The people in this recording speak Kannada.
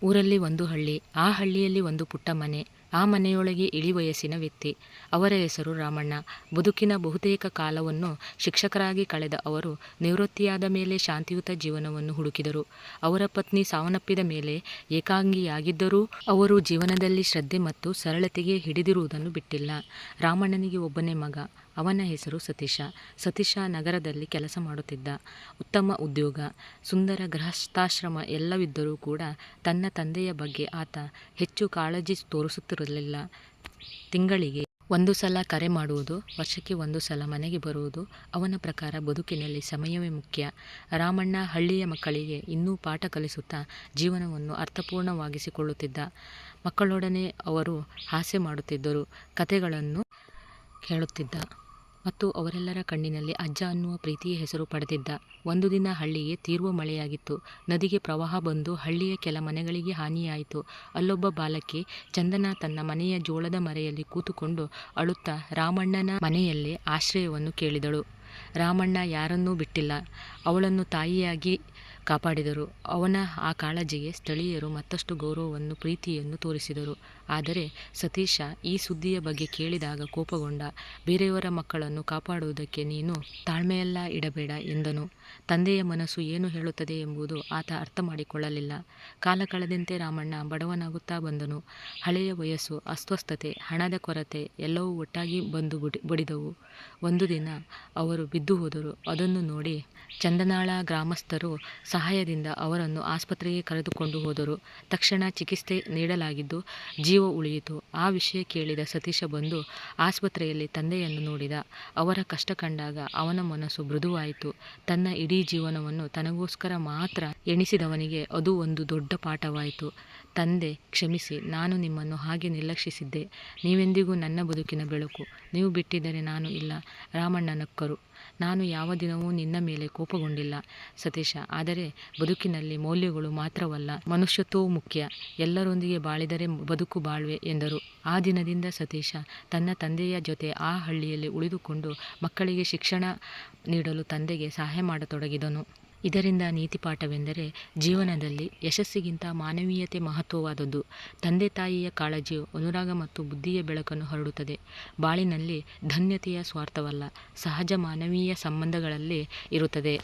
ಊರಲ್ಲಿ ಒಂದು ಹಳ್ಳಿ. ಆ ಹಳ್ಳಿಯಲ್ಲಿ ಒಂದು ಪುಟ್ಟ ಮನೆ. ಆ ಮನೆಯೊಳಗೆ ಇಳಿವಯಸ್ಸಿನ ವ್ಯಕ್ತಿ. ಅವರ ಹೆಸರು ರಾಮಣ್ಣ. ಬದುಕಿನ ಬಹುತೇಕ ಕಾಲವನ್ನು ಶಿಕ್ಷಕರಾಗಿ ಕಳೆದ ಅವರು ನಿವೃತ್ತಿಯಾದ ಮೇಲೆ ಶಾಂತಿಯುತ ಜೀವನವನ್ನು ಹುಡುಕಿದರು. ಅವರ ಪತ್ನಿ ಸಾವನ್ನಪ್ಪಿದ ಮೇಲೆ ಏಕಾಂಗಿಯಾಗಿದ್ದರೂ ಅವರು ಜೀವನದಲ್ಲಿ ಶ್ರದ್ಧೆ ಮತ್ತು ಸರಳತೆಗೆ ಹಿಡಿದಿರುವುದನ್ನು ಬಿಟ್ಟಿಲ್ಲ. ರಾಮಣ್ಣನಿಗೆ ಒಬ್ಬನೇ ಮಗ. ಅವನ ಹೆಸರು ಸತೀಶ. ಸತೀಶ ನಗರದಲ್ಲಿ ಕೆಲಸ ಮಾಡುತ್ತಿದ್ದ. ಉತ್ತಮ ಉದ್ಯೋಗ, ಸುಂದರ ಗೃಹಸ್ಥಾಶ್ರಮ ಎಲ್ಲವಿದ್ದರೂ ಕೂಡ ತನ್ನ ತಂದೆಯ ಬಗ್ಗೆ ಆತ ಹೆಚ್ಚು ಕಾಳಜಿ ತೋರಿಸುತ್ತಿರಲಿಲ್ಲ. ತಿಂಗಳಿಗೆ ಒಂದು ಸಲ ಕರೆ ಮಾಡುವುದು, ವರ್ಷಕ್ಕೆ ಒಂದು ಸಲ ಮನೆಗೆ ಬರುವುದು. ಅವನ ಪ್ರಕಾರ ಬದುಕಿನಲ್ಲಿ ಸಮಯವೇ ಮುಖ್ಯ. ರಾಮಣ್ಣ ಹಳ್ಳಿಯ ಮಕ್ಕಳಿಗೆ ಇನ್ನೂ ಪಾಠ ಕಲಿಸುತ್ತಾ ಜೀವನವನ್ನು ಅರ್ಥಪೂರ್ಣವಾಗಿಸಿಕೊಳ್ಳುತ್ತಿದ್ದ. ಮಕ್ಕಳೊಡನೆ ಅವರು ಹಾಸ್ಯ ಮಾಡುತ್ತಿದ್ದರು, ಕಥೆಗಳನ್ನು ಹೇಳುತ್ತಿದ್ದ ಮತ್ತು ಅವರೆಲ್ಲರ ಕಣ್ಣಿನಲ್ಲಿ ಅಜ್ಜ ಅನ್ನುವ ಪ್ರೀತಿಯ ಹೆಸರು ಪಡೆದಿದ್ದ. ಒಂದು ದಿನ ಹಳ್ಳಿಗೆ ತೀವ್ರ ಮಳೆಯಾಗಿತ್ತು. ನದಿಗೆ ಪ್ರವಾಹ ಬಂದು ಹಳ್ಳಿಯ ಕೆಲ ಮನೆಗಳಿಗೆ ಹಾನಿಯಾಯಿತು. ಅಲ್ಲೊಬ್ಬ ಬಾಲಕಿ ಚಂದನ ತನ್ನ ಮನೆಯ ಜೋಳದ ಮರೆಯಲ್ಲಿ ಕೂತುಕೊಂಡು ಅಳುತ್ತಾ ರಾಮಣ್ಣನ ಮನೆಯಲ್ಲೇ ಆಶ್ರಯವನ್ನು ಕೇಳಿದಳು. ರಾಮಣ್ಣ ಯಾರನ್ನೂ ಬಿಟ್ಟಿಲ್ಲ. ಅವಳನ್ನು ತಾಯಿಯಾಗಿ ಕಾಪಾಡಿದರು. ಅವನ ಆ ಕಾಳಜಿಗೆ ಸ್ಥಳೀಯರು ಮತ್ತಷ್ಟು ಗೌರವವನ್ನು ಪ್ರೀತಿಯನ್ನು ತೋರಿಸಿದರು. ಆದರೆ ಸತೀಶ ಈ ಸುದ್ದಿಯ ಬಗ್ಗೆ ಕೇಳಿದಾಗ ಕೋಪಗೊಂಡ. ಬೇರೆಯವರ ಮಕ್ಕಳನ್ನು ಕಾಪಾಡುವುದಕ್ಕೆ ನೀನು ತಾಳ್ಮೆಯೆಲ್ಲ ಇಡಬೇಡ ಎಂದನು. ತಂದೆಯ ಮನಸ್ಸು ಏನು ಹೇಳುತ್ತದೆ ಎಂಬುದು ಆತ ಅರ್ಥ ಮಾಡಿಕೊಳ್ಳಲಿಲ್ಲ. ಕಾಲ ಕಳೆದಂತೆ ರಾಮಣ್ಣ ಬಡವನಾಗುತ್ತಾ ಬಂದನು. ಹಳೆಯ ವಯಸ್ಸು, ಅಸ್ವಸ್ಥತೆ, ಹಣದ ಕೊರತೆ ಎಲ್ಲವೂ ಒಟ್ಟಾಗಿ ಬಂದು ಬಡಿದವು. ಒಂದು ದಿನ ಅವರು ಬಿದ್ದು ಹೋದರು. ಅದನ್ನು ನೋಡಿ ಚಂದನಾಳ ಗ್ರಾಮಸ್ಥರು ಸಹಾಯದಿಂದ ಅವರನ್ನು ಆಸ್ಪತ್ರೆಗೆ ಕರೆದುಕೊಂಡು ಹೋದರು. ತಕ್ಷಣ ಚಿಕಿತ್ಸೆ ನೀಡಲಾಗಿದ್ದು ಜೀವ ಉಳಿಯಿತು. ಆ ವಿಷಯ ಕೇಳಿದ ಸತೀಶ ಬಂದು ಆಸ್ಪತ್ರೆಯಲ್ಲಿ ತಂದೆಯನ್ನು ನೋಡಿದ. ಅವರ ಕಷ್ಟ ಕಂಡಾಗ ಅವನ ಮನಸ್ಸು ಮೃದುವಾಯಿತು. ತನ್ನ ಇಡೀ ಜೀವನವನ್ನು ತನಗೋಸ್ಕರ ಮಾತ್ರ ಎಣಿಸಿದವನಿಗೆ ಅದು ಒಂದು ದೊಡ್ಡ ಪಾಠವಾಯಿತು. ತಂದೆ, ಕ್ಷಮಿಸಿ, ನಾನು ನಿಮ್ಮನ್ನು ಹಾಗೆ ನಿರ್ಲಕ್ಷಿಸಿದ್ದೆ. ನೀವೆಂದಿಗೂ ನನ್ನ ಬದುಕಿನ ಬೆಳಕು. ನೀವು ಬಿಟ್ಟಿದ್ದರೆ ನಾನು ಇಲ್ಲ. ರಾಮಣ್ಣ ನಕ್ಕರು. ನಾನು ಯಾವ ದಿನವೂ ನಿನ್ನ ಮೇಲೆ ಕೋಪಗೊಂಡಿಲ್ಲ ಸತೀಶ. ಆದರೆ ಬದುಕಿನಲ್ಲಿ ಮೌಲ್ಯಗಳು ಮಾತ್ರವಲ್ಲ, ಮನುಷ್ಯತ್ವವೂ ಮುಖ್ಯ. ಎಲ್ಲರೊಂದಿಗೆ ಬಾಳಿದರೆ ಬದುಕು ಬಾಳ್ವೆ ಎಂದರು. ಆ ದಿನದಿಂದ ಸತೀಶ ತನ್ನ ತಂದೆಯ ಜೊತೆ ಆ ಹಳ್ಳಿಯಲ್ಲಿ ಉಳಿದುಕೊಂಡು ಮಕ್ಕಳಿಗೆ ಶಿಕ್ಷಣ ನೀಡಲು ತಂದೆಗೆ ಸಹಾಯ ಮಾಡತೊಡಗಿದನು. ಇದರಿಂದ ನೀತಿಪಾಠವೆಂದರೆ ಜೀವನದಲ್ಲಿ ಯಶಸ್ಸಿಗಿಂತ ಮಾನವೀಯತೆ ಮಹತ್ವವಾದದ್ದು. ತಂದೆ ತಾಯಿಯ ಕಾಳಜಿಯು ಅನುರಾಗ ಮತ್ತು ಬುದ್ಧಿಯ ಬೆಳಕನ್ನು ಹರಡುತ್ತದೆ. ಬಾಳಿನಲ್ಲಿ ಧನ್ಯತೆಯ ಸ್ವಾರ್ಥವಲ್ಲ, ಸಹಜ ಮಾನವೀಯ ಸಂಬಂಧಗಳಲ್ಲಿ ಇರುತ್ತದೆ.